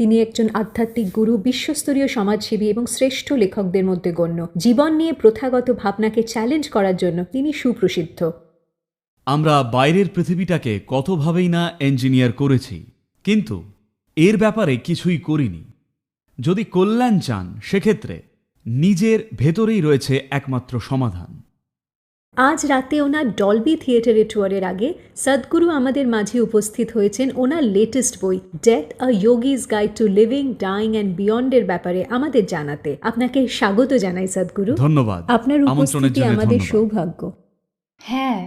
তিনি একজন আধ্যাত্মিক গুরু, বিশ্বস্তরীয় সমাজসেবী এবং শ্রেষ্ঠ লেখকদের মধ্যে গণ্য। জীবন নিয়ে প্রথাগত ভাবনাকে চ্যালেঞ্জ করার জন্য তিনি সুপ্রসিদ্ধ। আমরা বাইরের পৃথিবীটাকে কতভাবেই না ইঞ্জিনিয়ার করেছি, কিন্তু এর ব্যাপারে কিছুই করিনি। যদি কল্যাণ চান, সেক্ষেত্রে নিজের ভেতরেই রয়েছে একমাত্র সমাধান। আজ রাতে ওনার ডলবি থিয়েটারে টুয়ারের আগে সদ্গুরু আমাদের মাঝে উপস্থিত হয়েছেন ওনার লেটেস্ট বই death a yogi's guide to living, dying and বিয়ন্ডের ব্যাপারে আমাদের জানাতে। আপনাকে স্বাগত জানাই সদ্গুরু। ধন্যবাদ। আপনার উপস্থিতি আমাদের সৌভাগ্য। হ্যাঁ,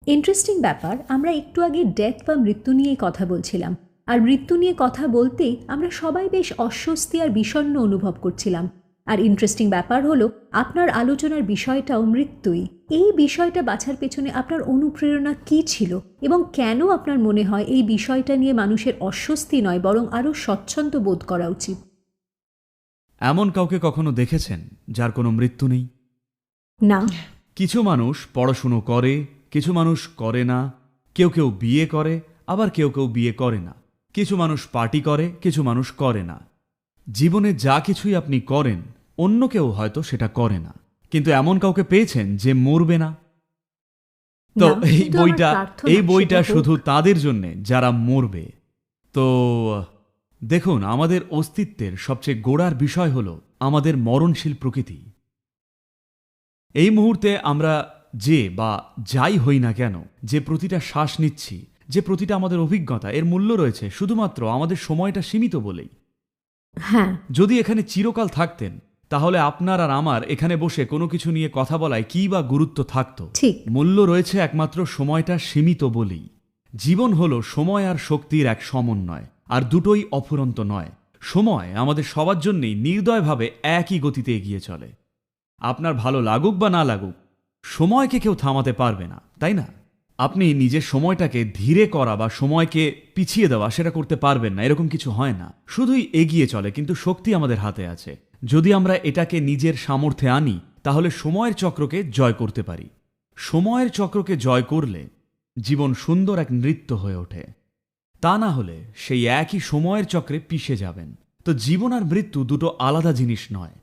ইন্টারেস্টিং ব্যাপার, আমরা একটু আগে ডেথ বা মৃত্যু নিয়ে কথা বলছিলাম, আর মৃত্যু নিয়ে কথা বলতেই আমরা সবাই বেশ অস্বস্তি আর বিষণ্ণ অনুভব করছিলাম। আর ইন্টারেস্টিং ব্যাপার হলো আপনার আলোচনার বিষয়টাও মৃত্যুই। এই বিষয়টা বাছার পেছনে আপনার অনুপ্রেরণা কী ছিল এবং কেন আপনার মনে হয় এই বিষয়টা নিয়ে মানুষের অস্বস্তি নয় বরং আরও স্বচ্ছন্দ বোধ করা উচিত? এমন কাউকে কখনো দেখেছেন যার কোনো মৃত্যু নেই? না। কিছু মানুষ পড়াশুনো করে, কিছু মানুষ করে না, কেউ কেউ বিয়ে করে, আবার কেউ কেউ বিয়ে করে না। কিছু মানুষ পার্টি করে, কিছু মানুষ করে না। জীবনে যা কিছুই আপনি করেন, অন্য কেউ হয়তো সেটা করে না, কিন্তু এমন কাউকে পেয়েছেন যে মরবে না? তো এই বইটা শুধু তাদের জন্য যারা মরবে। তো দেখুন, আমাদের অস্তিত্বের সবচেয়ে গোড়ার বিষয় হলো আমাদের মরণশীল প্রকৃতি। এই মুহূর্তে আমরা যে বা যাই হই না কেন, যে প্রতিটা শ্বাস নিচ্ছি, যে প্রতিটা আমাদের অভিজ্ঞতা, এর মূল্য রয়েছে শুধুমাত্র আমাদের সময়টা সীমিত বলেই। হ্যাঁ, যদি এখানে চিরকাল থাকতেন, তাহলে আপনার আর আমার এখানে বসে কোনো কিছু নিয়ে কথা বলায় কী বা গুরুত্ব থাকতো? ঠিক। মূল্য রয়েছে একমাত্র সময়টা সীমিত বলেই। জীবন হলো সময় আর শক্তির এক সমন্বয়, আর দুটোই অফুরন্ত নয়। সময় আমাদের সবার জন্যই নির্দয়ভাবে একই গতিতে এগিয়ে চলে। আপনার ভালো লাগুক বা না লাগুক, সময়কে কেউ থামাতে পারবে না, তাই না? আপনি নিজের সময়টাকে ধীরে করা বা সময়কে পিছিয়ে দেওয়া, সেটা করতে পারবেন না। এরকম কিছু হয় না, শুধুই এগিয়ে চলে। কিন্তু শক্তি আমাদের হাতে আছে। যদি আমরা এটাকে নিজের সামর্থ্যে আনি, তাহলে সময়ের চক্রকে জয় করতে পারি। সময়ের চক্রকে জয় করলে জীবন সুন্দর এক নৃত্য হয়ে ওঠে। তা না হলে সেই একই সময়ের চক্রে পিষে যাবেন। তো জীবন আর মৃত্যু দুটো আলাদা জিনিস নয়।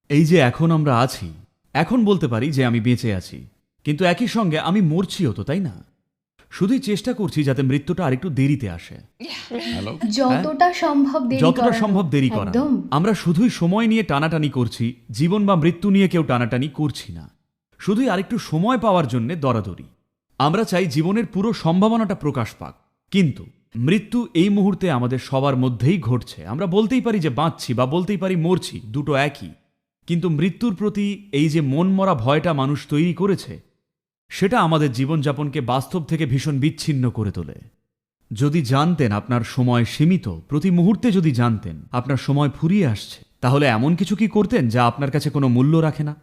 এই যে এখন আমরা আছি, এখন বলতে পারি যে আমি বেঁচে আছি, কিন্তু একই সঙ্গে আমি মরছিও তো, তাই না? শুধুই চেষ্টা করছি যাতে মৃত্যুটা আরেকটু দেরিতে আসে। যতটা সম্ভব দেরি করা। একদম। আমরা শুধুই সময় নিয়ে টানাটানি করছি, জীবন বা মৃত্যু নিয়ে কেউ টানাটানি করছি না। শুধুই আরেকটু সময় পাওয়ার জন্য দরাদরি। আমরা চাই জীবনের পুরো সম্ভাবনাটা প্রকাশ পাক, কিন্তু মৃত্যু এই মুহূর্তে আমাদের সবার মধ্যেই ঘটছে। আমরা বলতেই পারি যে বাঁচছি বা বলতেই পারি মরছি, দুটো একই। কিন্তু মৃত্যুর প্রতি এই যে মন মরা ভয়টা মানুষ তৈরি করেছে, সেটা আমাদের জীবনযাপনকে বাস্তব থেকে ভীষণ বিচ্ছিন্ন করে তোলে। যদি জানতেন আপনার সময় সীমিত, প্রতি মুহূর্তে যদি জানতেন আপনার সময় ফুরিয়ে আসছে, তাহলে এমন কিছু কি করতেন যা আপনার কাছে কোনো মূল্য রাখে না?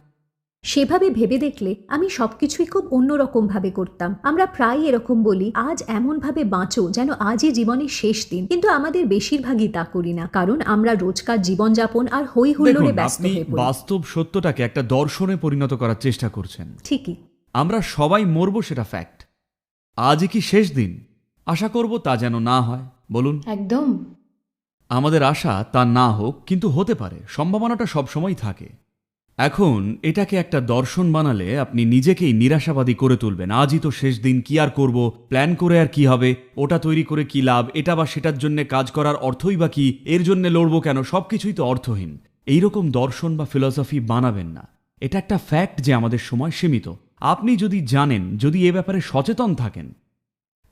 সেভাবে ভেবে দেখলে আমি সবকিছুই খুব অন্যরকম ভাবে করতাম। আমরা প্রায় এরকম বলি, আজ এমন ভাবে বাঁচো যেন আজই জীবনের শেষ দিন, কিন্তু আমাদের বেশিরভাগই তা করি না, কারণ আমরা রোজকার জীবনযাপন আর হই হুল্লোড়ে ব্যস্ত হয়ে পড়ি। বাস্তব সত্যটাকে একটা দর্শনে পরিণত করার চেষ্টা করছেন। ঠিকই। আমরা সবাই মরবো, সেটা ফ্যাক্ট। আজই কি শেষ দিন? আশা করব তা যেন না হয়। বলুন। একদম। আমাদের আশা তা না হোক, কিন্তু হতে পারে, সম্ভাবনাটা সবসময় থাকে। এখন এটাকে একটা দর্শন বানালে আপনি নিজেকেই নিরাশাবাদী করে তুলবেন। আজই তো শেষ দিন, কি আর করব, প্ল্যান করে আর কি হবে, ওটা তৈরি করে কি লাভ, এটা বা সেটার জন্য কাজ করার অর্থই বা কি, এর জন্য লড়বো কেন, সবকিছুই তো অর্থহীন। এইরকম দর্শন বা ফিলসফি বানাবেন না। এটা একটা ফ্যাক্ট যে আমাদের সময় সীমিত। আপনি যদি জানেন, যদি এ ব্যাপারে সচেতন থাকেন,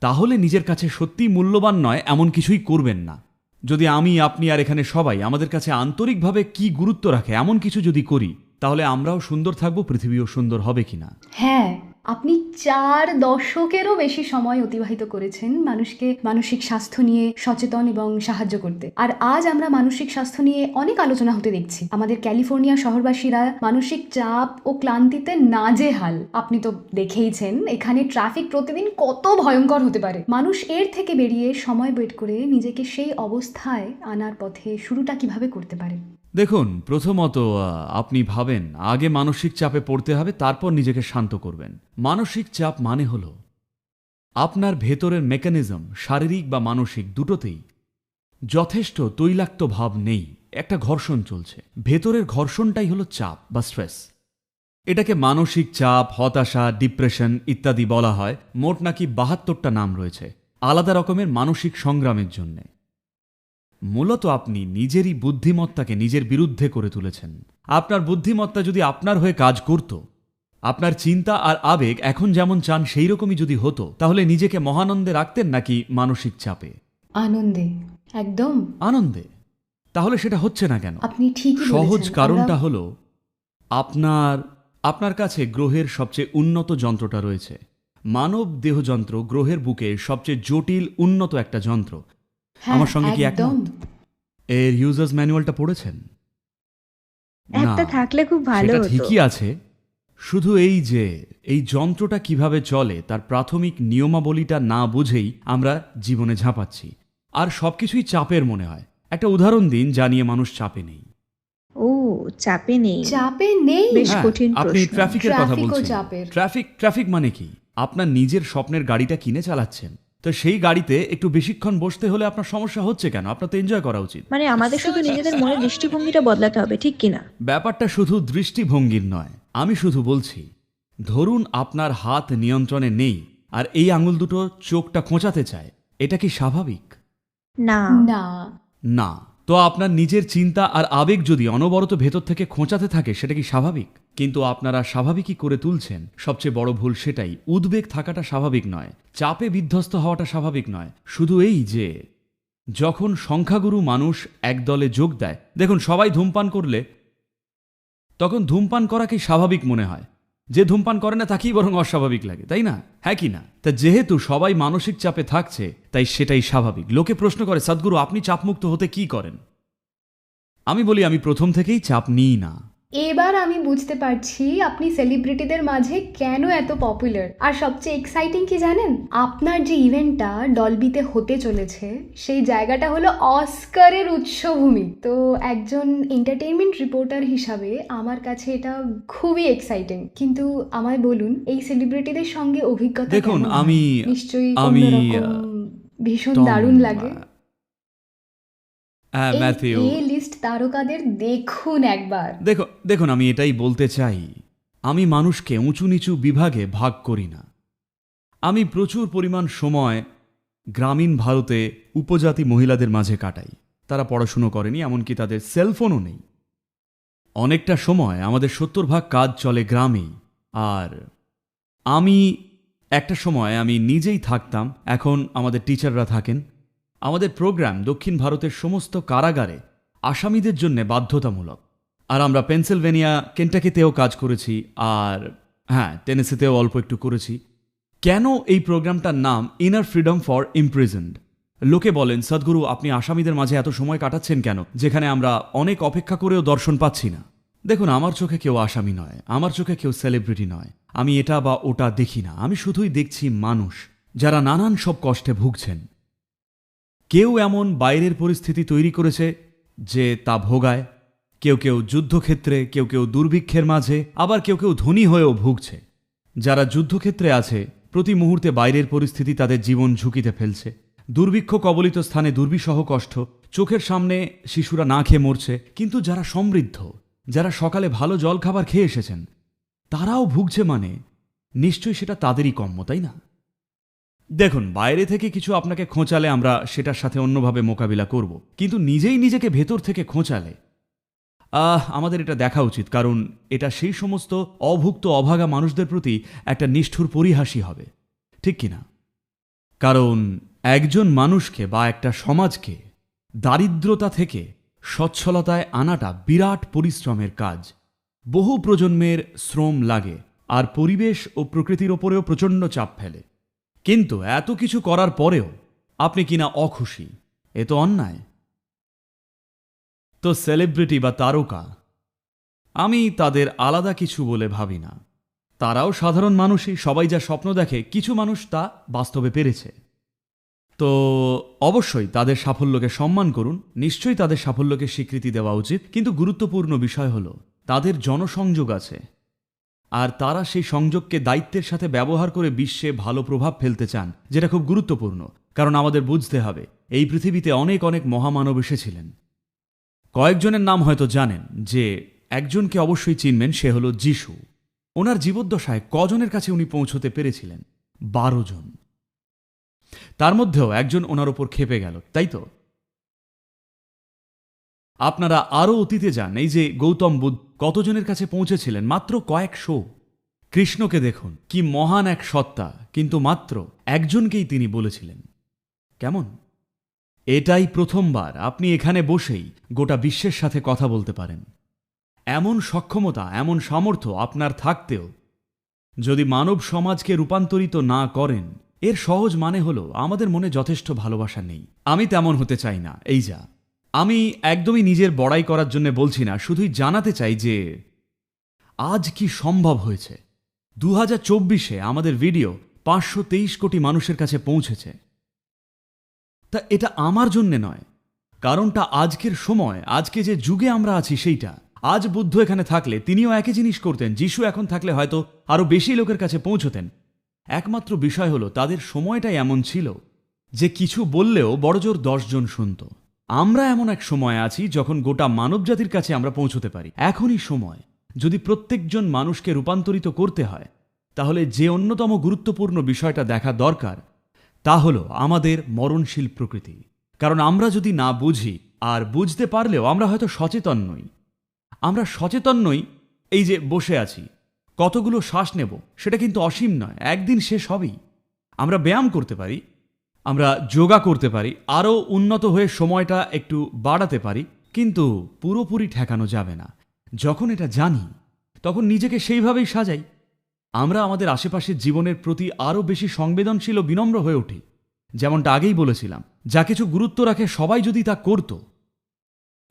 তাহলে নিজের কাছে সত্যি মূল্যবান নয় এমন কিছুই করবেন না। যদি আমি, আপনি আর এখানে সবাই আমাদের কাছে আন্তরিকভাবে কি গুরুত্ব রাখে এমন কিছু যদি করি, তাহলে আমরাও সুন্দর থাকবো, পৃথিবীও সুন্দর হবে কিনা। হ্যাঁ, আপনি 4 দশকেরও বেশি সময় অতিবাহিত করেছেন মানুষকে মানসিক স্বাস্থ্য নিয়ে সচেতন এবং সাহায্য করতে। আর আজ আমরা মানসিক স্বাস্থ্য নিয়ে অনেক আলোচনা হতে দেখছি। আমাদের ক্যালিফোর্নিয়া শহরবাসীরা মানসিক চাপ ও ক্লান্তিতে নাজেহাল। আপনি তো দেখেইছেন এখানে ট্রাফিক প্রতিদিন কত ভয়ঙ্কর হতে পারে। মানুষ এর থেকে বেরিয়ে সময় বের করে নিজেকে সেই অবস্থায় আনার পথে শুরুটা কিভাবে করতে পারে? দেখুন, প্রথমত আপনি ভাবেন আগে মানসিক চাপে পড়তে হবে, তারপর নিজেকে শান্ত করবেন। মানসিক চাপ মানে হলো আপনার ভেতরের মেকানিজম, শারীরিক বা মানসিক দুটোতেই যথেষ্ট তৈলাক্ত ভাব নেই, একটা ঘর্ষণ চলছে। ভেতরের ঘর্ষণটাই হলো চাপ বা স্ট্রেস। এটাকে মানসিক চাপ, হতাশা, ডিপ্রেশন ইত্যাদি বলা হয়। মোট নাকি ৭২টা নাম রয়েছে আলাদা রকমের মানসিক সংগ্রামের জন্যে। মূলত আপনি নিজেরই বুদ্ধিমত্তাকে নিজের বিরুদ্ধে করে তুলেছেন। আপনার বুদ্ধিমত্তা যদি আপনার হয়ে কাজ করত, আপনার চিন্তা আর আবেগ এখন যেমন চান সেই রকমই যদি হতো, তাহলে নিজেকে মহানন্দে রাখতেন নাকি মানসিক চাপে? আনন্দে, একদম আনন্দে। তাহলে সেটা হচ্ছে না কেন? আপনি ঠিকই সহজ বলেছেন। কারণটা আমরা- হলো আপনার কাছে গ্রহের সবচেয়ে উন্নত যন্ত্রটা রয়েছে। মানব দেহযন্ত্র গ্রহের বুকে সবচেয়ে জটিল উন্নত একটা যন্ত্র। হ্যাঁ, আমার সঙ্গে কি একদম। একমত? এর ইউজার্স ম্যানুয়ালটা পড়েছেন? একটা না, থাকলে খুব ভালো সেটা হতো। ঠিকই আছে। শুধু এই যে এই যন্ত্রটা কিভাবে চলে তার প্রাথমিক নিয়মাবলীটা না বুঝেই আমরা জীবনে ঝাঁপাচ্ছি, আর সবকিছুই চাপের মনে হয়। একটা উদাহরণ দিন জানিয়ে মানুষ চাপে নেই। ও, চাপে নেই। চাপে নেই। বেশ হ্যাঁ, কঠিন আপনি প্রশ্ন। ট্রাফিকের কথা ট্রাফিক ও বলছেন। চাপের। ট্রাফিক মানে কি? আপনার নিজের স্বপ্নের গাড়িটা কিনে চালাচ্ছেন, তো সেই গাড়িতে একটু বেশিক্ষণ বসতে হলে আপনার সমস্যা হচ্ছে কেন? আপনার তো এনজয় করা উচিত। মানে আমাদের শুধু নিজেদের মনের দৃষ্টিভঙ্গিটা বদলাতে হবে, ঠিক কিনা? ব্যাপারটা শুধু দৃষ্টিভঙ্গির নয়। আমি শুধু বলছি, ধরুন আপনার হাত নিয়ন্ত্রণে নেই আর এই আঙুল দুটো চোখটা খোঁচাতে চায়, এটা কি স্বাভাবিক? না। না, না। তো আপনার নিজের চিন্তা আর আবেগ যদি অনবরত ভেতর থেকে খোঁচাতে থাকে, সেটা কি স্বাভাবিক? কিন্তু আপনারা স্বাভাবিকই করে তুলছেন। সবচেয়ে বড় ভুল সেটাই। উদ্বেগ থাকাটা স্বাভাবিক নয়, চাপে বিধ্বস্ত হওয়াটা স্বাভাবিক নয়। শুধু এই যে যখন সংখ্যাগুরু মানুষ এক দলে যোগ দেয়, দেখুন সবাই ধূমপান করলে তখন ধূমপান করা কি স্বাভাবিক মনে হয়? যে ধূমপান করে না তাকেই বরং অস্বাভাবিক লাগে, তাই না? হ্যাঁ কি না? তা যেহেতু সবাই মানসিক চাপে থাকছে, তাই সেটাই স্বাভাবিক। লোকে প্রশ্ন করে, সদ্গুরু আপনি চাপমুক্ত হতে কি করেন? আমি বলি, আমি প্রথম থেকেই চাপ নিই না। এবার আমি বুঝতে পারছি আপনি সেলিব্রিটিদের মাঝে কেন এত পপুলার। আর সবচেয়ে এক্সাইটিং কি জানেন? আপনার যে ইভেন্টটা ডলবিতে হতে চলেছে, সেই জায়গাটা হলো অস্কারের উৎসভূমি। তো একজন এন্টারটেইনমেন্ট রিপোর্টার হিসাবে আমার কাছে এটা খুবই এক্সাইটিং। কিন্তু আমায় বলুন, এই সেলিব্রিটিদের সঙ্গে অভিজ্ঞতা দেখুন, কেমন হয়? আমি- নিশ্চয়ই আমি, অন্যরকম, ভীষণ টম, দারুণ লাগে। এই ম্যাথিউ, এ লিস্ট তারকাদের দেখুন একবার। দেখুন আমি এটাই বলতে চাই, আমি মানুষকে উঁচু নিচু বিভাগে ভাগ করি না। আমি প্রচুর পরিমাণ সময় গ্রামীণ ভারতে উপজাতি মহিলাদের মাঝে কাটাই। তারা পড়াশুনো করেনি, এমনকি তাদের সেলফোনও নেই। অনেকটা সময় আমাদের ৭০ ভাগ কাজ চলে গ্রামেই। আর একটা সময় আমি নিজেই থাকতাম, এখন আমাদের টিচাররা থাকেন। আমাদের প্রোগ্রাম দক্ষিণ ভারতের সমস্ত কারাগারে আসামিদের জন্য বাধ্যতামূলক। আর আমরা পেনসিলভেনিয়া, কেন্টাকিতেও কাজ করেছি, আর হ্যাঁ, টেনেসিতেও অল্প একটু করেছি। কেন এই প্রোগ্রামটার নাম ইনার ফ্রিডম ফর ইমপ্রিজনড? লোকে বলেন, সদ্গুরু আপনি আসামিদের মাঝে এত সময় কাটাচ্ছেন কেন, যেখানে আমরা অনেক অপেক্ষা করেও দর্শন পাচ্ছি না? দেখুন, আমার চোখে কেউ আসামি নয়, আমার চোখে কেউ সেলিব্রিটি নয়। আমি এটা বা ওটা দেখি না, আমি শুধুই দেখছি মানুষ যারা নানান সব কষ্টে ভুগছেন। কেউ এমন বাইরের পরিস্থিতি তৈরি করেছে যে তা ভোগায়, কেউ কেউ যুদ্ধক্ষেত্রে, কেউ কেউ দুর্ভিক্ষের মাঝে, আবার কেউ কেউ ধনী হয়েও ভুগছে। যারা যুদ্ধক্ষেত্রে আছে, প্রতি মুহূর্তে বাইরের পরিস্থিতি তাদের জীবন ঝুঁকিতে ফেলছে। দুর্ভিক্ষ কবলিত স্থানে দুর্বিষহ কষ্ট, চোখের সামনে শিশুরা না খেয়ে মরছে। কিন্তু যারা সমৃদ্ধ, যারা সকালে ভালো জল খাবার খেয়ে এসেছেন, তারাও ভুগছে, মানে নিশ্চয়ই সেটা তাদেরই কম্য, তাই না? দেখুন, বাইরে থেকে কিছু আপনাকে খোঁচালে আমরা সেটার সাথে অন্যভাবে মোকাবিলা করব, কিন্তু নিজেই নিজেকে ভেতর থেকে খোঁচালে আমাদের এটা দেখা উচিত, কারণ এটা সেই সমস্ত অভুক্ত অভাগা মানুষদের প্রতি একটা নিষ্ঠুর পরিহাসই হবে, ঠিক কিনা? কারণ একজন মানুষকে বা একটা সমাজকে দারিদ্রতা থেকে সচ্ছলতায় আনাটা বিরাট পরিশ্রমের কাজ। বহু প্রজন্মের শ্রম লাগে, আর পরিবেশ ও প্রকৃতির ওপরেও প্রচণ্ড চাপ ফেলে। কিন্তু এত কিছু করার পরেও আপনি কিনা অখুশি, এ তো অন্যায়। তো সেলিব্রিটি বা তারকা, আমি তাদের আলাদা কিছু বলে ভাবি না। তারাও সাধারণ মানুষই। সবাই যা স্বপ্ন দেখে, কিছু মানুষ তা বাস্তবে পেরেছে। তো অবশ্যই তাদের সাফল্যকে সম্মান করুন, নিশ্চয়ই তাদের সাফল্যকে স্বীকৃতি দেওয়া উচিত। কিন্তু গুরুত্বপূর্ণ বিষয় হল তাদের জনসংযোগ আছে। আর তারা সেই সংযোগকে দায়িত্বের সাথে ব্যবহার করে বিশ্বে ভালো প্রভাব ফেলতে চান, যেটা খুব গুরুত্বপূর্ণ। কারণ আমাদের বুঝতে হবে, এই পৃথিবীতে অনেক অনেক মহামানব এসেছিলেন। কয়েকজনের নাম হয়তো জানেন, যে একজনকে অবশ্যই চিনবেন, সে হলো যিশু। ওনার জীবদ্দশায় কজনের কাছে উনি পৌঁছতে পেরেছিলেন? 12 জন। তার মধ্যেও একজন ওনার ওপর ক্ষেপে গেল, তাই তো? আপনারা আরও অতীতে যান, এই যে গৌতম বুদ্ধ কতজনের কাছে পৌঁছেছিলেন? মাত্র কয়েকশো। কৃষ্ণকে দেখুন, কি মহান এক সত্তা, কিন্তু মাত্র একজনকেই তিনি বলেছিলেন। কেমন? এটাই প্রথমবার আপনি এখানে বসেই গোটা বিশ্বের সাথে কথা বলতে পারেন। এমন সক্ষমতা, এমন সামর্থ্য আপনার থাকতেও যদি মানব সমাজকে রূপান্তরিত না করেন, এর সহজ মানে হলো আমাদের মনে যথেষ্ট ভালোবাসা নেই। আমি তেমন হতে চাই না, এই যা। আমি একদমই নিজের বড়াই করার জন্য বলছি না, শুধুই জানাতে চাই যে আজ কি সম্ভব হয়েছে। 2024-এ আমাদের ভিডিও 523 কোটি মানুষের কাছে পৌঁছেছে। তা এটা আমার জন্যে নয়, কারণটা আজকের সময়, আজকে যে যুগে আমরা আছি সেইটা। আজ বুদ্ধ এখানে থাকলে তিনিও একই জিনিস করতেন, যিশু এখন থাকলে হয়তো আরো বেশি লোকের কাছে পৌঁছতেন। একমাত্র বিষয় হলো তাদের সময়টাই এমন ছিল যে কিছু বললেও বড়জোর 10 জন শুনত। আমরা এমন এক সময় আছি যখন গোটা মানবজাতির কাছে আমরা পৌঁছতে পারি। এখনই সময়। যদি প্রত্যেকজন মানুষকে রূপান্তরিত করতে হয়, তাহলে যে অন্যতম গুরুত্বপূর্ণ বিষয়টা দেখা দরকার তা হলো আমাদের মরণশীল প্রকৃতি। কারণ আমরা যদি না বুঝি, আর বুঝতে পারলেও আমরা হয়তো সচেতন নই। আমরা সচেতন নই, এই যে বসে আছি, কতগুলো শ্বাস নেব সেটা কিন্তু অসীম নয়, একদিন শেষ হবেই। আমরা ব্যায়াম করতে পারি, আমরা যোগা করতে পারি, আরও উন্নত হয়ে সময়টা একটু বাড়াতে পারি, কিন্তু পুরোপুরি ঠেকানো যাবে না। যখন এটা জানি, তখন নিজেকে সেইভাবেই সাজাই। আমরা আমাদের আশেপাশের জীবনের প্রতি আরও বেশি সংবেদনশীল ও বিনম্র হয়ে উঠি। যেমনটা আগেই বলেছিলাম, যা কিছু গুরুত্ব রাখে সবাই যদি তা করত,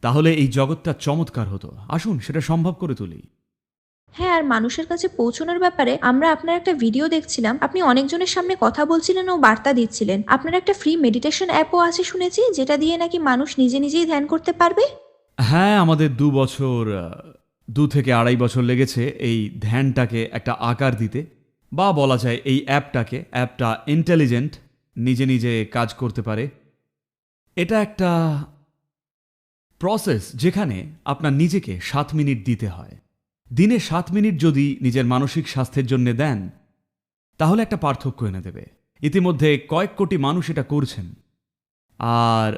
তাহলে এই জগৎটা চমৎকার হতো। আসুন সেটা সম্ভব করে তুলি। হ্যাঁ, আর মানুষের কাছে পৌঁছানোর ব্যাপারে আমরা আপনার একটা ভিডিও দেখছিলাম, আপনি অনেকজনের সামনে কথা বলছিলেন ও বার্তা দিচ্ছিলেন। আপনার একটা ফ্রি মেডিটেশন অ্যাপও আছে শুনেছি, যেটা দিয়ে নাকি মানুষ নিজে নিজেই ধ্যান করতে পারবে। হ্যাঁ, আমাদের 2 থেকে 2.5 বছর লেগেছে এই ধ্যানটাকে একটা আকার দিতে, বা বলা যায় এই অ্যাপটা ইন্টেলিজেন্ট, নিজে নিজে কাজ করতে পারে। এটা একটা প্রসেস যেখানে আপনার নিজেকে 7 মিনিট দিতে হয়। দিনে 7 মিনিট যদি নিজের মানসিক স্বাস্থ্যের জন্য দেন, তাহলে একটা পার্থক্য এনে দেবে। ইতিমধ্যে কয়েক কোটি মানুষ এটা করছেন। আর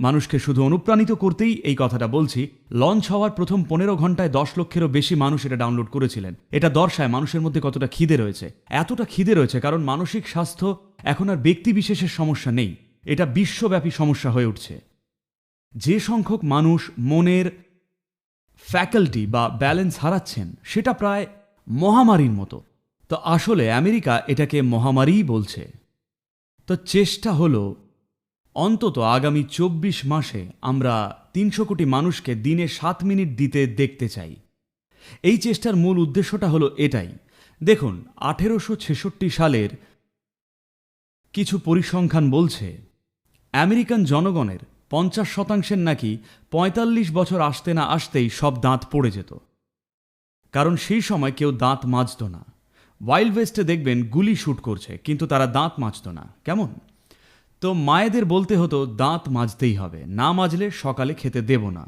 মানুষকে শুধু অনুপ্রাণিত করতেই এই কথাটা বলছি। লঞ্চ হওয়ার প্রথম 15 ঘন্টায় 10 লক্ষেরও বেশি মানুষ এটা ডাউনলোড করেছিলেন। এটা দর্শায় মানুষের মধ্যে কতটা খিদে রয়েছে। এতটা খিদে রয়েছে কারণ মানসিক স্বাস্থ্য এখন আর ব্যক্তি বিশেষের সমস্যা নেই, এটা বিশ্বব্যাপী সমস্যা হয়ে উঠছে। যে সংখ্যক মানুষ মনের ফ্যাকাল্টি বা ব্যালেন্স হারাচ্ছেন, সেটা প্রায় মহামারীর মতো। তো আসলে আমেরিকা এটাকে মহামারীই বলছে। তো চেষ্টা হলো অন্তত আগামী 24 মাসে আমরা 300 কোটি মানুষকে দিনে 7 মিনিট দিতে দেখতে চাই। এই চেষ্টার মূল উদ্দেশ্যটা হলো এটাই। দেখুন, 1866 সালের কিছু পরিসংখ্যান বলছে আমেরিকান জনগণের 50% নাকি 45 বছর আসতে না আসতেই সব দাঁত পড়ে যেত। কারণ সেই সময় কেউ দাঁত মাজত না। ওয়াইল্ড ওয়েস্টে দেখবেন গুলি শ্যুট করছে, কিন্তু তারা দাঁত মাজত না। কেমন? তো মায়েদের বলতে হতো দাঁত মাজতেই হবে, না মাজলে সকালে খেতে দেব না।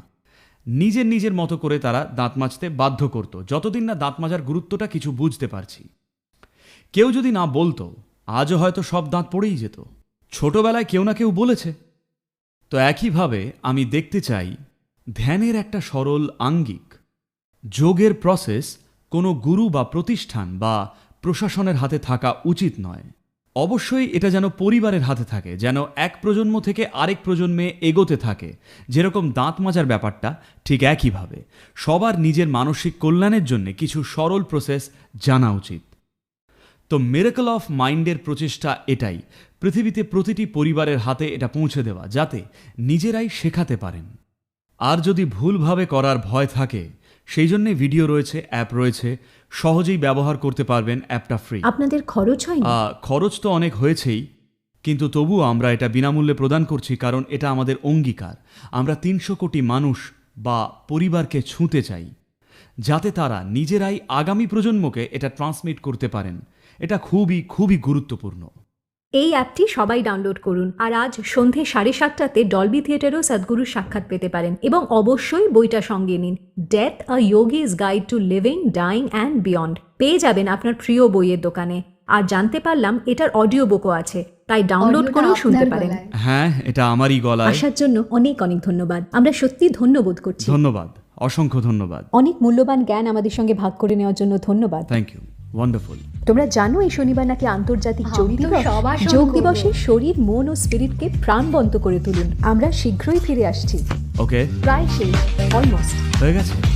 নিজের মতো করে তারা দাঁত মাজতে বাধ্য করত, যতদিন না দাঁত মাজার গুরুত্বটা কিছু বুঝতে পারছি। কেউ যদি না বলতো, আজও হয়তো সব দাঁত পড়েই যেত। ছোটবেলায় কেউ না কেউ বলেছে। তো একইভাবে আমি দেখতে চাই ধ্যানের একটা সরল আঙ্গিক, যোগের প্রসেস কোনো গুরু বা প্রতিষ্ঠান বা প্রশাসনের হাতে থাকা উচিত নয়। অবশ্যই এটা যেন পরিবারের হাতে থাকে, যেন এক প্রজন্ম থেকে আরেক প্রজন্মে এগোতে থাকে। যেরকম দাঁত মাজার ব্যাপারটা, ঠিক একইভাবে সবার নিজের মানসিক কল্যাণের জন্য কিছু সরল প্রসেস জানা উচিত। তো মিরাকল অফ মাইন্ডের প্রচেষ্টা এটাই, পৃথিবীতে প্রতিটি পরিবারের হাতে এটা পৌঁছে দেওয়া, যাতে নিজেরাই শেখাতে পারেন। আর যদি ভুলভাবে করার ভয় থাকে, সেই জন্যে ভিডিও রয়েছে, অ্যাপ রয়েছে, সহজেই ব্যবহার করতে পারবেন। অ্যাপটা ফ্রি। আপনাদের খরচ হয় না? খরচ তো অনেক হয়েছেই, কিন্তু তবুও আমরা এটা বিনামূল্যে প্রদান করছি, কারণ এটা আমাদের অঙ্গীকার। আমরা 300 কোটি মানুষ বা পরিবারকে ছুঁতে চাই, যাতে তারা নিজেরাই আগামী প্রজন্মকে এটা ট্রান্সমিট করতে পারেন। এটা খুবই খুবই গুরুত্বপূর্ণ। এই অ্যাপটি সবাই ডাউনলোড করুন আর আজ সন্ধে 7:30টাতে ডলবি থিয়েটারেও সদ্গুরুর সাক্ষাৎ পেতে পারেন এবং অবশ্যই বইটা সঙ্গে নিন, death a yogi's guide to living, dying and beyond. পেয়ে যাবেন আপনার প্রিয় বইয়ের দোকানে। আর জানতে পারলাম এটার অডিও বুকও আছে, তাই ডাউনলোড অডিওটা করেও শুনতে আপনার পারেন। গলায়। হ্যাঁ, এটা আমারই গলায়। আসার জন্য অনেক অনেক ধন্যবাদ। আমরা সত্যি ধন্যবোধ করছি। ধন্যবাদ, অসংখ্য ধন্যবাদ। অনেক মূল্যবান জ্ঞান আমাদের সঙ্গে ভাগ করে নেওয়ার জন্য ধন্যবাদ। Thank you, wonderful. তোমরা জানো এই শনিবার নাকি আন্তর্জাতিক যোগ আমি তো দিবস? সবার সঙ্গে যোগ করবো। দিবসে শরীর, মন ও স্পিরিটকে প্রাণবন্ত করে তুলুন। আমরা শীঘ্রই ফিরে আসছি, ওকে, প্রায় শেষ, অলমোস্ট। হয়ে গেছে।